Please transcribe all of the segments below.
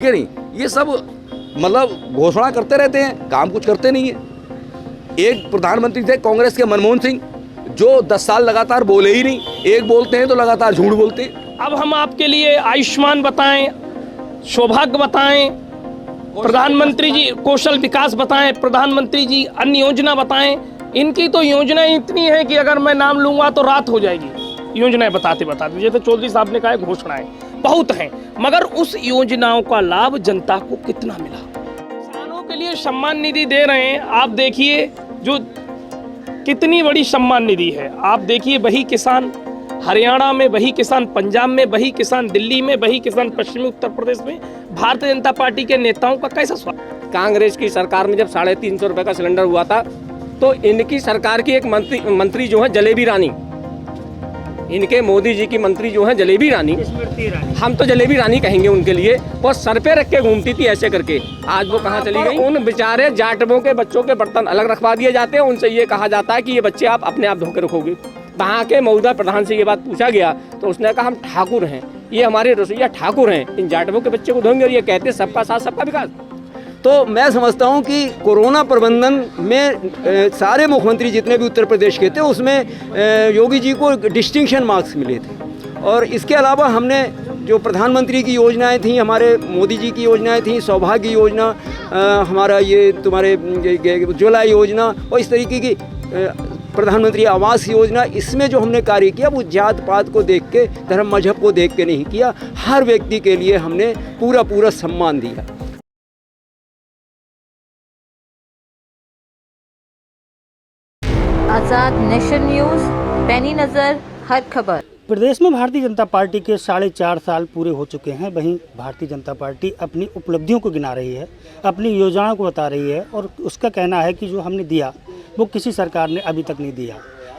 ठीक है नहीं, ये सब मतलब घोषणा करते रहते हैं, काम कुछ करते नहीं है। एक प्रधानमंत्री थे कांग्रेस के मनमोहन सिंह, जो 10 साल लगातार बोले ही नहीं, एक बोलते हैं तो लगातार झूठ बोलते हैं। अब हम आपके लिए आयुष्मान बताएं, सौभाग्य बताएं, प्रधानमंत्री जी कौशल विकास बताएं, प्रधानमंत्री जी अन्य योजना बताएं। इनकी तो योजनाएं इतनी है कि अगर मैं नाम लूंगा तो रात हो जाएगी योजनाएं बताते बताते। जैसे चौधरी साहब ने कहा घोषणाएं बहुत हैं, मगर उस योजनाओं का लाभ जनता को कितना मिला। किसानों के लिए सम्मान निधि दे रहे हैं, आप देखिए जो कितनी बड़ी सम्मान निधि है। आप देखिए वही किसान हरियाणा में, वही किसान पंजाब में, वही किसान दिल्ली में, वही किसान पश्चिमी उत्तर प्रदेश में भारतीय जनता पार्टी के नेताओं का कैसा स्वागत। कांग्रेस की सरकार में जब 350 रुपये का सिलेंडर हुआ था तो इनकी सरकार की एक मंत्री जो है जलेबी रानी, इनके मोदी जी की मंत्री जो है जलेबी रानी, हम तो जलेबी रानी कहेंगे उनके लिए, वो सर पे रख के घूमती थी ऐसे करके। आज वो कहाँ चली गई। उन बेचारे जाटवों के बच्चों के बर्तन अलग रखवा दिए जाते हैं, उनसे ये कहा जाता है कि ये बच्चे आप अपने आप धो के रखोगे। वहाँ के मौजूदा प्रधान से ये बात पूछा गया तो उसने कहा हम ठाकुर हैं, ये हमारे रसोईया ठाकुर हैं, इन जाटवों के बच्चे को धोएंगे। और ये कहते सबका साथ सबका विकास। तो मैं समझता हूं कि कोरोना प्रबंधन में सारे मुख्यमंत्री जितने भी उत्तर प्रदेश के थे उसमें योगी जी को डिस्टिंक्शन मार्क्स मिले थे। और इसके अलावा हमने जो प्रधानमंत्री की योजनाएं थी, हमारे मोदी जी की योजनाएं थी, सौभाग्य योजना, हमारा ये तुम्हारे उज्ज्वला योजना और इस तरीके की प्रधानमंत्री आवास योजना, इसमें जो हमने कार्य किया वो जात पात को देख के, धर्म मजहब को देख के नहीं किया। हर व्यक्ति के लिए हमने पूरा सम्मान दिया। आज़ाद नेशन न्यूज़, पैनी नज़र, हर खबर। प्रदेश में भारतीय जनता पार्टी के 4.5 साल पूरे हो चुके हैं। वहीं भारतीय जनता पार्टी अपनी उपलब्धियों को गिना रही है, अपनी योजनाओं को बता रही है और उसका कहना है कि जो हमने दिया वो किसी सरकार ने अभी तक नहीं दिया।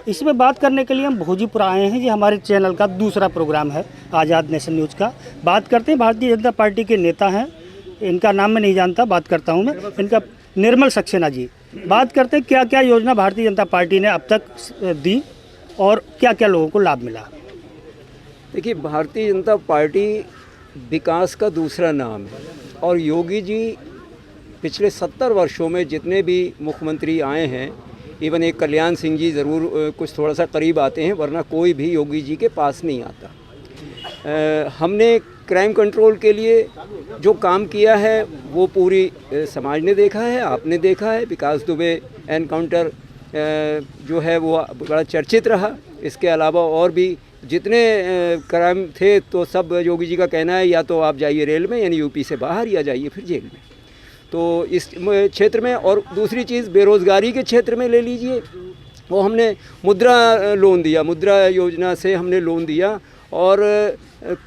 इसमें बात करने के लिए हम भोजीपुर आए हैं। ये हमारे चैनल का दूसरा प्रोग्राम है आज़ाद नेशन न्यूज़ का। बात करते हैं भारतीय जनता पार्टी के नेता हैं, इनका नाम मैं नहीं जानता, बात करता हूँ मैं, इनका निर्मल सक्सेना जी। बात करते हैं क्या क्या योजना भारतीय जनता पार्टी ने अब तक दी और क्या क्या लोगों को लाभ मिला। देखिए, भारतीय जनता पार्टी विकास का दूसरा नाम है और योगी जी पिछले 70 वर्षों में जितने भी मुख्यमंत्री आए हैं, इवन एक कल्याण सिंह जी ज़रूर कुछ थोड़ा सा करीब आते हैं, वरना कोई भी योगी जी के पास नहीं आता। हमने क्राइम कंट्रोल के लिए जो काम किया है वो पूरी समाज ने देखा है, आपने देखा है। विकास दुबे एनकाउंटर जो है वो बड़ा चर्चित रहा। इसके अलावा और भी जितने क्राइम थे तो सब योगी जी का कहना है या तो आप जाइए रेल में, यानी यूपी से बाहर, या जाइए फिर जेल में। तो इस क्षेत्र में, और दूसरी चीज़ बेरोज़गारी के क्षेत्र में ले लीजिए, वो हमने मुद्रा लोन दिया, मुद्रा योजना से हमने लोन दिया और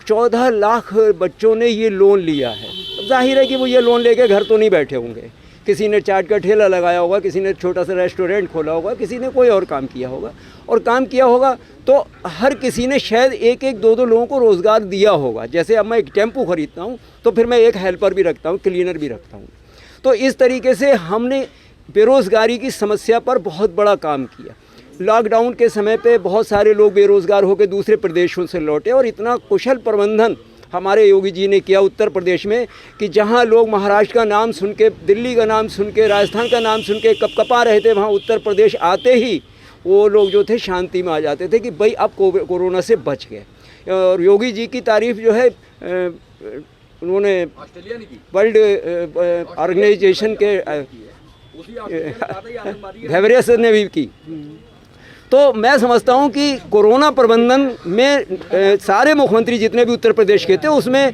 14 लाख बच्चों ने ये लोन लिया है। जाहिर है कि वो ये लोन लेके घर तो नहीं बैठे होंगे, किसी ने चाट का ठेला लगाया होगा, किसी ने छोटा सा रेस्टोरेंट खोला होगा, किसी ने कोई और काम किया होगा। और काम किया होगा तो हर किसी ने शायद एक दो लोगों को रोज़गार दिया होगा। जैसे अब मैं एक टेम्पो ख़रीदता हूँ तो फिर मैं एक हेल्पर भी रखता हूँ, क्लीनर भी रखता हूँ। तो इस तरीके से हमने बेरोज़गारी की समस्या पर बहुत बड़ा काम किया। लॉकडाउन के समय पे बहुत सारे लोग बेरोज़गार होकर दूसरे प्रदेशों से लौटे और इतना कुशल प्रबंधन हमारे योगी जी ने किया उत्तर प्रदेश में कि जहां लोग महाराष्ट्र का नाम सुन के, दिल्ली का नाम सुन के, राजस्थान का नाम सुन के कपकपा रहे थे, वहां उत्तर प्रदेश आते ही वो लोग जो े शांति में आ जाते थे कि भाई अब कोरोना से बच गए। और योगी जी की तारीफ़ जो है उन्होंने वर्ल्ड ऑर्गेनाइजेशन के घेवरियस ने भी की। तो मैं समझता हूं कि कोरोना प्रबंधन में सारे मुख्यमंत्री जितने भी उत्तर प्रदेश के थे उसमें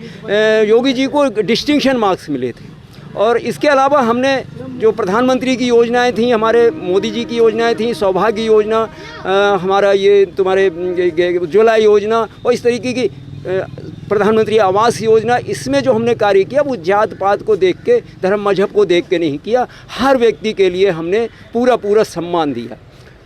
योगी जी को डिस्टिंक्शन मार्क्स मिले थे। और इसके अलावा हमने जो प्रधानमंत्री की योजनाएं थी, हमारे मोदी जी की योजनाएं थी, सौभाग्य योजना, हमारा ये तुम्हारे उज्ज्वला योजना और इस तरीके की प्रधानमंत्री आवास योजना, इसमें जो हमने कार्य किया वो जात पात को देख के, धर्म मजहब को देख के नहीं किया। हर व्यक्ति के लिए हमने पूरा सम्मान दिया।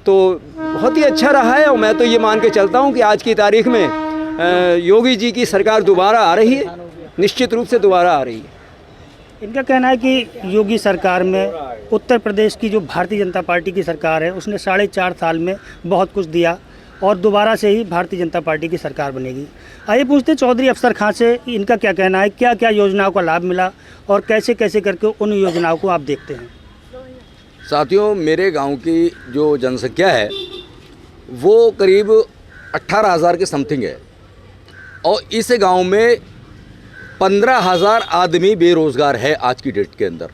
तो बहुत ही अच्छा रहा है और मैं तो ये मान के चलता हूँ कि आज की तारीख में योगी जी की सरकार दोबारा आ रही है, निश्चित रूप से दोबारा आ रही है। इनका कहना है कि योगी सरकार में उत्तर प्रदेश की जो भारतीय जनता पार्टी की सरकार है उसने 4.5 साल में बहुत कुछ दिया और दोबारा से ही भारतीय जनता पार्टी की सरकार बनेगी। आइए पूछते चौधरी अफसर खां से, इनका क्या कहना है, क्या क्या योजनाओं का लाभ मिला और कैसे कैसे करके उन योजनाओं को आप देखते हैं। साथियों, मेरे गांव की जो जनसंख्या है वो करीब 18,000 के समथिंग है और इस गांव में 15,000 आदमी बेरोज़गार है आज की डेट के अंदर।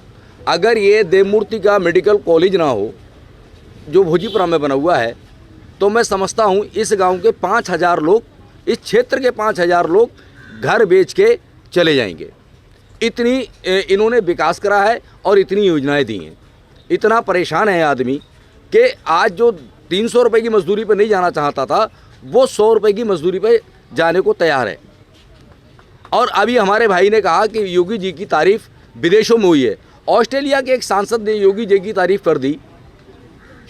अगर ये देवमूर्ति का मेडिकल कॉलेज ना हो जो भोजीपुरा में बना हुआ है तो मैं समझता हूँ इस गांव के 5,000 लोग, इस क्षेत्र के 5,000 लोग घर बेच के चले जाएंगे। इतनी इन्होंने विकास करा है और इतनी योजनाएं दी हैं। इतना परेशान है आदमी कि आज जो 300 रुपये की मजदूरी पर नहीं जाना चाहता था वो 100 रुपये की मजदूरी पर जाने को तैयार है। और अभी हमारे भाई ने कहा कि योगी जी की तारीफ़ विदेशों में हुई है। ऑस्ट्रेलिया के एक सांसद ने योगी जी की तारीफ़ कर दी,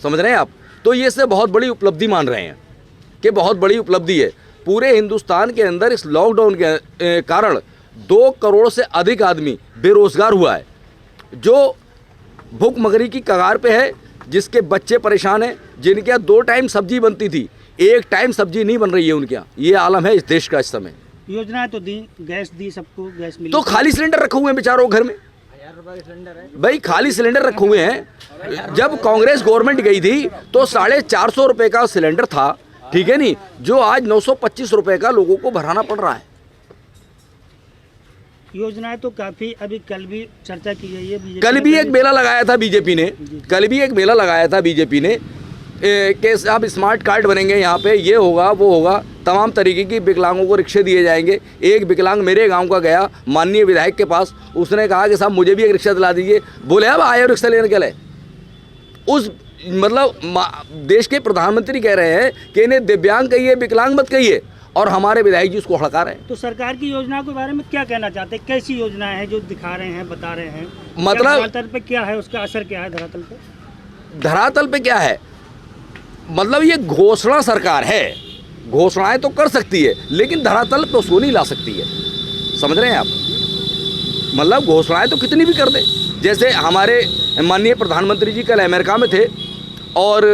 समझ रहे हैं आप। तो ये से बहुत बड़ी उपलब्धि मान रहे हैं कि बहुत बड़ी उपलब्धि है। पूरे हिंदुस्तान के अंदर इस लॉकडाउन के कारण 2 करोड़ से अधिक आदमी बेरोज़गार हुआ है, जो भूखमरी की कगार पे है, जिसके बच्चे परेशान हैं, जिनके यहाँ 2 टाइम सब्जी बनती थी, 1 टाइम सब्जी नहीं बन रही है उनके यहाँ। ये आलम है इस देश का इस समय। योजनाएं तो दी, गैस दी, सबको गैस मिली, तो खाली सिलेंडर रखे हुए हैं बेचारों घर में। भाई खाली सिलेंडर रखे हुए हैं। जब कांग्रेस गवर्नमेंट गई थी तो 450 रुपये का सिलेंडर था, ठीक है नहीं, जो आज 925 रुपये का लोगों को भराना पड़ रहा है। योजनाएं तो काफ़ी, अभी कल भी चर्चा की गई है। कल भी एक मेला लगाया था बीजेपी ने, कि अब स्मार्ट कार्ड बनेंगे, यहाँ पे ये होगा वो होगा, तमाम तरीके की विकलांगों को रिक्शे दिए जाएंगे। एक विकलांग मेरे गांव का गया माननीय विधायक के पास, उसने कहा कि साहब मुझे भी एक रिक्शा दिला दीजिए। बोले अब आए रिक्शा लेने के लिए। उस मतलब देश के प्रधानमंत्री कह रहे हैं कि इन्हें दिव्यांग कहिए, विकलांग मत कहिए, और हमारे विधायक जी उसको हड़का रहे हैं। तो सरकार की योजनाओं के बारे में क्या कहना चाहते हैं, कैसी योजनाएं हैं जो दिखा रहे हैं, बता रहे हैं, मतलब धरातल पे क्या है, उसका असर क्या है धरातल पे? धरातल पे क्या है, मतलब ये घोषणा सरकार है, घोषणाएं तो कर सकती है लेकिन धरातल पे उसको नहीं ला सकती है, समझ रहे हैं आप। मतलब घोषणाएं तो कितनी भी कर दे। जैसे हमारे माननीय प्रधानमंत्री जी कल अमेरिका में थे और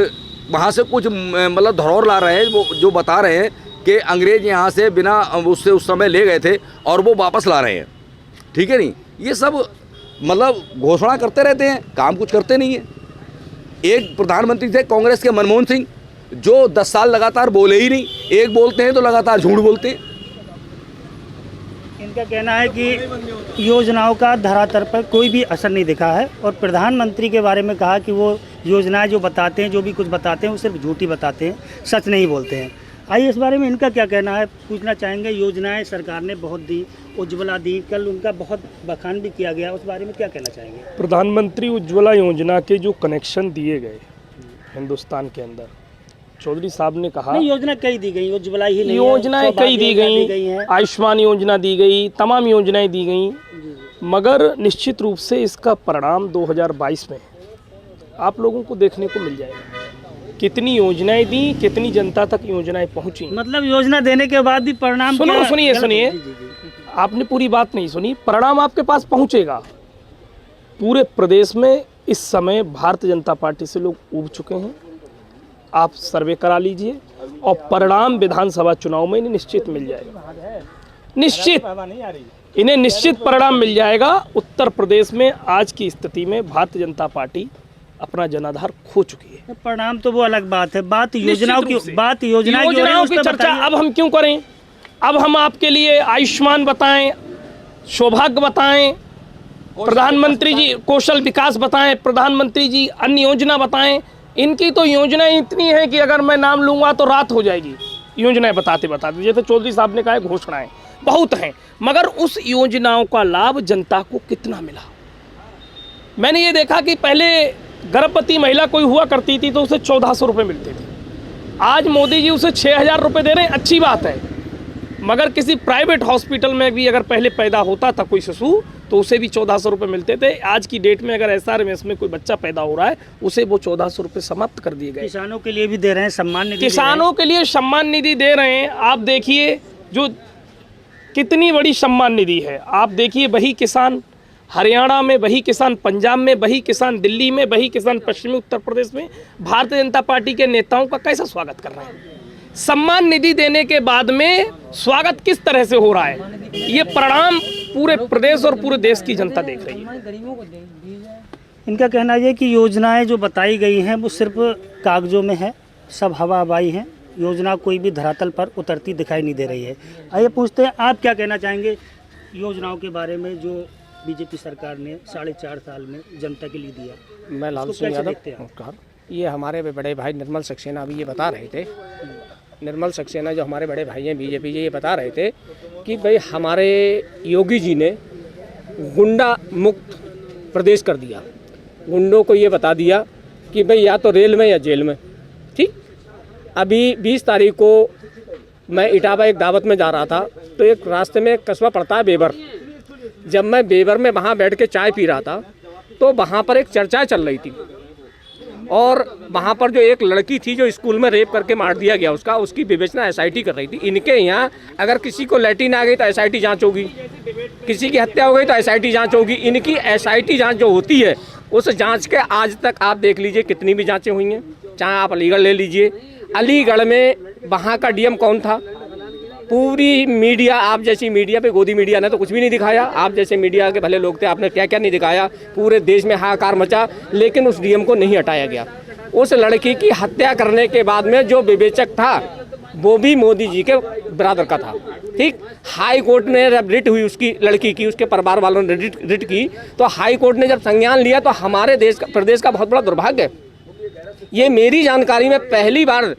वहाँ से कुछ मतलब धरोहर ला रहे हैं, वो जो बता रहे हैं कि अंग्रेज यहाँ से बिना उससे उस समय ले गए थे और वो वापस ला रहे हैं, ठीक है नहीं। ये सब मतलब घोषणा करते रहते हैं, काम कुछ करते नहीं है। एक प्रधानमंत्री थे कांग्रेस के मनमोहन सिंह, जो 10 साल लगातार बोले ही नहीं, एक बोलते हैं तो लगातार झूठ बोलते हैं। इनका कहना है कि योजनाओं का धरातल पर कोई भी असर नहीं दिखा है और प्रधानमंत्री के बारे में कहा कि वो योजनाएं जो बताते हैं, जो भी कुछ बताते हैं, वो सिर्फ झूठी बताते हैं, सच नहीं बोलते हैं। आइए इस बारे में इनका क्या कहना है पूछना चाहेंगे। योजनाएं सरकार ने बहुत दी, उज्ज्वला दी, कल उनका बहुत बखान भी किया गया, उस बारे में क्या कहना चाहेंगे। प्रधानमंत्री उज्ज्वला योजना के जो कनेक्शन दिए गए हिंदुस्तान के अंदर, चौधरी साहब ने कहा नहीं, योजना कई दी गई, उज्ज्वला ही नहीं, योजनाएं कई दी गई, आयुष्मान योजना दी गई, तमाम योजनाएं दी गई, मगर निश्चित रूप से इसका परिणाम 2022 में आप लोगों को देखने को मिल जाएगा। कितनी योजनाएं दी, कितनी जनता तक योजनाएं पहुंची। मतलब योजना देने के बाद भी परिणाम सुनिए, आपने पूरी बात नहीं सुनी। परिणाम आपके पास पहुंचेगा। पूरे प्रदेश में इस समय भारतीय जनता पार्टी से लोग उब चुके हैं। आप सर्वे करा लीजिए और परिणाम विधानसभा चुनाव में इन्हें निश्चित मिल जाएगा। इन्हें निश्चित परिणाम मिल जाएगा। उत्तर प्रदेश में आज की स्थिति में भारतीय जनता पार्टी अपना जनाधार खो चुकी है। परिणाम तो वो अलग बात है, बात योजनाओं की चर्चा अब हम क्यों करें। अब हम आपके लिए आयुष्मान बताएं, सौभाग्य बताएं, प्रधानमंत्री जी कौशल विकास बताएं, प्रधानमंत्री जी अन्य योजना बताएं। इनकी तो योजनाएं इतनी है कि अगर मैं नाम लूँगा तो रात हो जाएगी योजनाएं बताते बताते। जैसे चौधरी साहब ने कहा घोषणाएं बहुत हैं, मगर उस योजनाओं का लाभ जनता को कितना मिला। मैंने ये देखा कि पहले गर्भवती महिला कोई हुआ करती थी तो उसे 1400 रुपये मिलते थे। आज मोदी जी उसे 6000 रुपये दे रहे हैं, अच्छी बात है। मगर किसी प्राइवेट हॉस्पिटल में भी अगर पहले पैदा होता था कोई शिशु तो उसे भी 1400 रुपये मिलते थे। आज की डेट में अगर SRMS में कोई बच्चा पैदा हो रहा है उसे वो 1400 रुपये समाप्त कर दिए गए। किसानों के लिए भी दे रहे हैं सम्मान निधि, किसानों के लिए सम्मान निधि दे रहे हैं। आप देखिए जो कितनी बड़ी सम्मान निधि है। आप देखिए वही किसान हरियाणा में, वही किसान पंजाब में, वही किसान दिल्ली में, वही किसान पश्चिमी उत्तर प्रदेश में भारतीय जनता पार्टी के नेताओं का कैसा स्वागत कर रहे हैं। सम्मान निधि देने के बाद में स्वागत किस तरह से हो रहा है, ये परिणाम पूरे प्रदेश और पूरे देश की जनता देख रही है। इनका कहना है कि योजनाएं जो बताई गई हैं वो सिर्फ कागजों में है, सब हवा हवाई हैं, योजना कोई भी धरातल पर उतरती दिखाई नहीं दे रही है। आइए पूछते हैं, आप क्या कहना चाहेंगे योजनाओं के बारे में जो बीजेपी सरकार ने 4.5 साल में जनता के लिए दिया? मैं लाल उसको सिंह कैसे यादव देखते हैं आप? नमस्कार। ये हमारे बड़े भाई निर्मल सक्सेना अभी ये बता रहे थे, निर्मल सक्सेना जो हमारे बड़े भाई हैं बीजेपी ये बता रहे थे कि भाई हमारे योगी जी ने गुंडा मुक्त प्रदेश कर दिया। गुंडों को ये बता दिया कि भाई या तो रेल में या जेल में। ठीक, अभी 20 तारीख को मैं इटावा एक दावत में जा रहा था, तो एक रास्ते में एक कस्बा पड़ता है बेबर। जब मैं बेबर में वहाँ बैठ के चाय पी रहा था तो वहाँ पर एक चर्चा चल रही थी, और वहाँ पर जो एक लड़की थी जो स्कूल में रेप करके मार दिया गया उसकी विवेचना एसआईटी कर रही थी। इनके यहाँ अगर किसी को लैट्रिन आ गई तो एसआईटी जांच होगी, किसी की हत्या हो गई तो एसआईटी जांच होगी। इनकी एसआईटी जांच जो होती है उस जांच के आज तक आप देख लीजिए कितनी भी जांचें हुई हैं। चाहे आप अलीगढ़ ले लीजिए, अलीगढ़ में वहाँ का डीएम कौन था? पूरी मीडिया, आप जैसी मीडिया पे गोदी मीडिया ने तो कुछ भी नहीं दिखाया, आप जैसे मीडिया के भले लोग थे, आपने क्या क्या नहीं दिखाया। पूरे देश में हाहाकार मचा, लेकिन उस डीएम को नहीं हटाया गया। उस लड़की की हत्या करने के बाद में जो विवेचक था वो भी मोदी जी के बराबर का था। ठीक, हाई कोर्ट ने जब रिट हुई उसकी लड़की की, उसके परिवार वालों ने रिट की, तो हाई कोर्ट ने जब संज्ञान लिया तो हमारे देश का, प्रदेश का बहुत बड़ा दुर्भाग्य है। ये मेरी जानकारी में पहली बार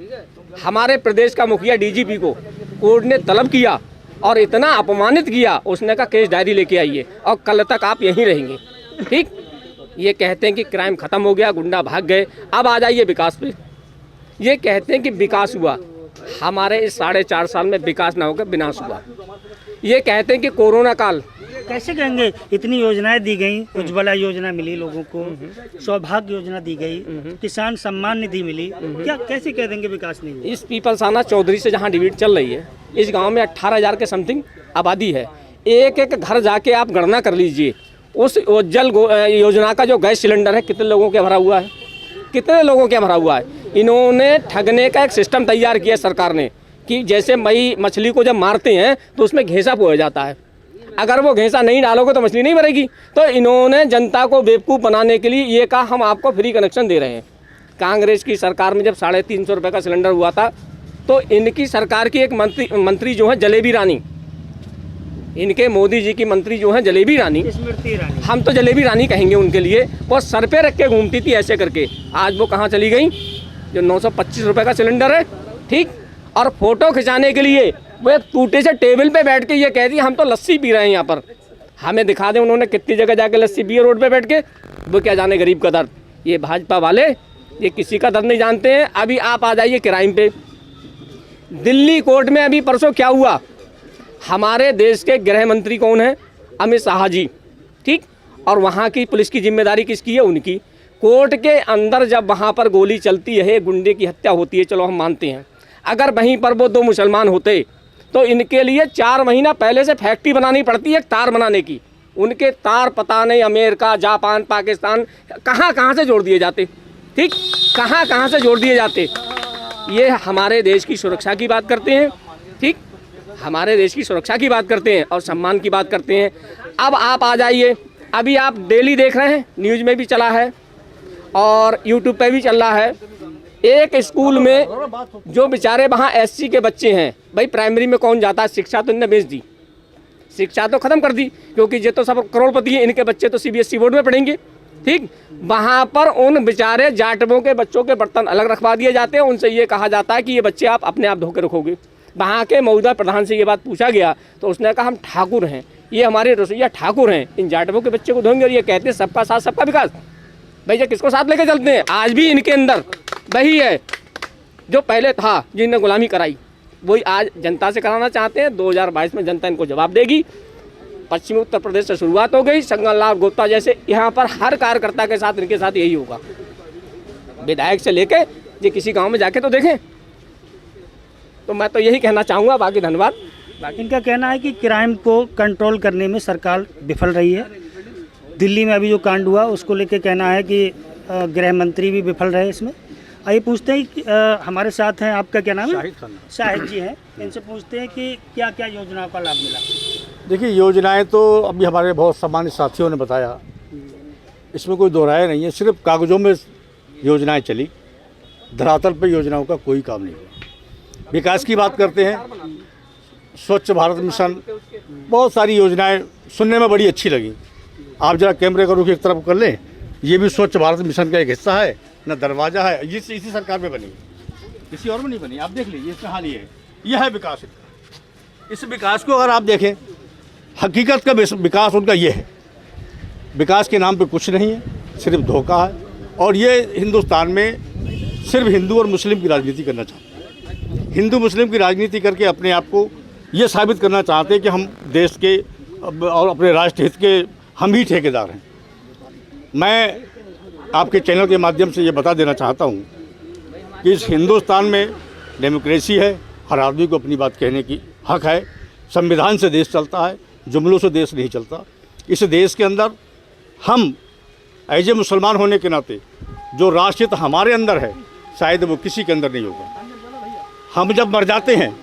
हमारे प्रदेश का मुखिया डीजीपी को कोर्ट ने तलब किया और इतना अपमानित किया, उसने कहा केस डायरी लेके आइए और कल तक आप यहीं रहेंगे। ठीक, ये कहते हैं कि क्राइम खत्म हो गया, गुंडा भाग गए। अब आ जाइए विकास पे। ये कहते हैं कि विकास हुआ, हमारे इस 4.5 साल में विकास ना होकर विनाश हुआ। ये कहते हैं कि कोरोना काल, कैसे कहेंगे? इतनी योजनाएं दी गई, उज्ज्वला योजना मिली लोगों को, सौभाग्य योजना दी गई, किसान सम्मान निधि मिली, क्या कैसे कह देंगे विकास नहीं हुआ? इस पीपलसाना चौधरी से जहाँ डिबेट चल रही है, इस गांव में 18,000 के समथिंग आबादी है। एक एक घर जाके आप गणना कर लीजिए, उस उज्जवल योजना का जो गैस सिलेंडर है कितने लोगों के भरा हुआ है, कितने लोगों के भरा हुआ है। इन्होंने ठगने का एक सिस्टम तैयार किया सरकार ने कि जैसे मई मछली को जब मारते हैं तो उसमें घेसा पोया जाता है, अगर वो घेसा नहीं डालोगे तो मछली नहीं मरेगी। तो इन्होंने जनता को बेवकूफ़ बनाने के लिए ये कहा हम आपको फ्री कनेक्शन दे रहे हैं। कांग्रेस की सरकार में जब 350 रुपये का सिलेंडर हुआ था तो इनकी सरकार की एक मंत्री जो है जलेबी रानी, इनके मोदी जी की मंत्री जो है जलेबी रानी, स्मृति ईरानी, हम तो जलेबी रानी कहेंगे उनके लिए, वो सर पे रख के घूमती थी ऐसे करके। आज वो कहाँ चली गई? जो 925 रुपये का सिलेंडर है, ठीक, और फोटो खिंचाने के लिए वो एक टूटे से टेबल पे बैठ के ये कहती है हम तो लस्सी पी रहे हैं यहाँ पर। हमें दिखा दें उन्होंने कितनी जगह जाके लस्सी पी है रोड पे बैठ के, वो क्या जाने गरीब का दर्द। ये भाजपा वाले ये किसी का दर्द नहीं जानते हैं। अभी आप आ जाइए क्राइम पे। दिल्ली कोर्ट में अभी परसों क्या हुआ, हमारे देश के गृह मंत्री कौन है? अमित शाह जी, ठीक, और वहाँ की पुलिस की जिम्मेदारी किसकी है? उनकी। कोर्ट के अंदर जब वहाँ पर गोली चलती है, गुंडे की हत्या होती है, चलो हम मानते हैं, अगर वहीं पर वो 2 मुसलमान होते तो इनके लिए 4 महीना पहले से फैक्ट्री बनानी पड़ती है तार बनाने की। उनके तार पता नहीं अमेरिका, जापान, पाकिस्तान कहाँ से जोड़ दिए जाते, ठीक, कहाँ से जोड़ दिए जाते। ये हमारे देश की सुरक्षा की बात करते हैं, ठीक, हमारे देश की सुरक्षा की बात करते हैं और सम्मान की बात करते हैं। अब आप आ जाइए, अभी आप डेली देख रहे हैं, न्यूज़ में भी चला है और यूट्यूब पे भी चल रहा है। एक स्कूल में जो बेचारे वहाँ एससी के बच्चे हैं, भाई प्राइमरी में कौन जाता है? शिक्षा तो इन्होंने बेच दी, शिक्षा तो ख़त्म कर दी, क्योंकि ये तो सब करोड़पति हैं, इनके बच्चे तो सीबीएसई बोर्ड में पढ़ेंगे, ठीक। वहाँ पर उन बेचारे जाटवों के बच्चों के बर्तन अलग रखवा दिए जाते हैं, उनसे ये कहा जाता है कि ये बच्चे आप अपने आप धो के रखोगे। वहाँ के मौजूदा प्रधान से ये बात पूछा गया तो उसने कहा हम ठाकुर हैं, ये हमारे रसोईया ठाकुर हैं, इन जाटवों के बच्चे को धोएंगे। और ये कहते हैं सबका साथ सबका विकास। भाई ये किसको साथ लेके चलते हैं? आज भी इनके अंदर वही है जो पहले था, जिनने गुलामी कराई, वही आज जनता से कराना चाहते हैं। 2022 में जनता इनको जवाब देगी। पश्चिमी उत्तर प्रदेश से शुरुआत हो गई, संगन लाल गुप्ता जैसे यहाँ पर हर कार्यकर्ता के साथ इनके साथ यही होगा, विधायक से लेके ये किसी गांव में जाके तो देखें। तो मैं तो यही कहना चाहूँगा, बाकी धन्यवाद। इनका कहना है कि क्राइम को कंट्रोल करने में सरकार विफल रही है। दिल्ली में अभी जो कांड हुआ उसको लेके कहना है कि गृह मंत्री भी विफल रहे इसमें, आइए पूछते हैं कि हमारे साथ हैं, आपका क्या नाम है? शाहिद खान। शाहिद जी हैं। इनसे पूछते हैं कि क्या क्या योजनाओं का लाभ मिला। देखिए, योजनाएं तो अभी हमारे बहुत सामान्य साथियों ने बताया, इसमें कोई दो राय नहीं है। सिर्फ कागज़ों में योजनाएं चली, धरातल पर योजनाओं का कोई काम नहीं हुआ। विकास की बात करते हैं, स्वच्छ भारत मिशन, बहुत सारी योजनाएं सुनने में बड़ी अच्छी लगी। आप जरा कैमरे का रुख एक तरफ कर लें, ये भी स्वच्छ भारत मिशन का एक हिस्सा है, न दरवाज़ा है। ये इसी सरकार में बनी, किसी और में नहीं बनी। आप देख लीजिए, इसका हाल ये है। यह है विकास। इस विकास को अगर आप देखें, हकीकत का विकास उनका ये है। विकास के नाम पे कुछ नहीं है, सिर्फ धोखा है। और ये हिंदुस्तान में सिर्फ हिंदू और मुस्लिम की राजनीति करना चाहते हैं। हिंदू मुस्लिम की राजनीति करके अपने आप को ये साबित करना चाहते हैं कि हम देश के और अपने राष्ट्र हित के हम ही ठेकेदार हैं। मैं आपके चैनल के माध्यम से ये बता देना चाहता हूँ कि इस हिंदुस्तान में डेमोक्रेसी है, हर आदमी को अपनी बात कहने की हक है। संविधान से देश चलता है, जुमलों से देश नहीं चलता। इस देश के अंदर हम एज ए मुसलमान होने के नाते जो राष्ट्रहित हमारे अंदर है, शायद वो किसी के अंदर नहीं होगा। हम जब मर जाते हैं,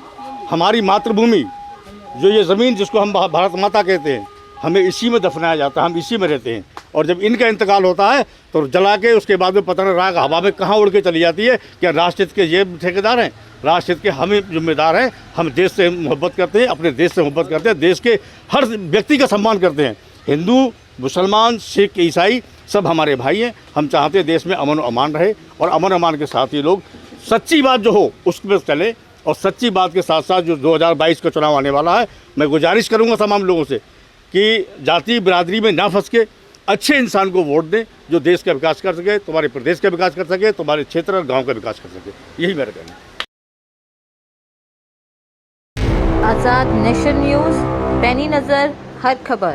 हमारी मातृभूमि जो ये ज़मीन जिसको हम भारत माता कहते हैं, हमें इसी में दफनाया जाता है, हम इसी में रहते हैं। और जब इनका इंतकाल होता है तो जला के उसके बाद में पता नहीं राख हवा में कहाँ उड़ के चली जाती है। क्या राष्ट्रहित के ये ठेकेदार हैं? राष्ट्रहित के हम जिम्मेदार हैं। हम देश से मोहब्बत करते हैं, अपने देश से मोहब्बत करते हैं, देश के हर व्यक्ति का सम्मान करते हैं। हिंदू, मुसलमान, सिख, ईसाई सब हमारे भाई हैं। हम चाहते हैं देश में अमन और अमान रहे, और अमन अमान के साथ ही लोग सच्ची बात जो हो उसमें चले। और सच्ची बात के साथ साथ जो 2022 का चुनाव आने वाला है, मैं गुजारिश करूंगा तमाम लोगों से कि जाति बिरादरी में ना फंस के अच्छे इंसान को वोट दें, जो देश का विकास कर सके, तुम्हारे प्रदेश का विकास कर सके, तुम्हारे क्षेत्र और गांव का विकास कर सके। यही मेरा कहना है। आज़ाद नेशन न्यूज़, पैनी नज़र, हर खबर।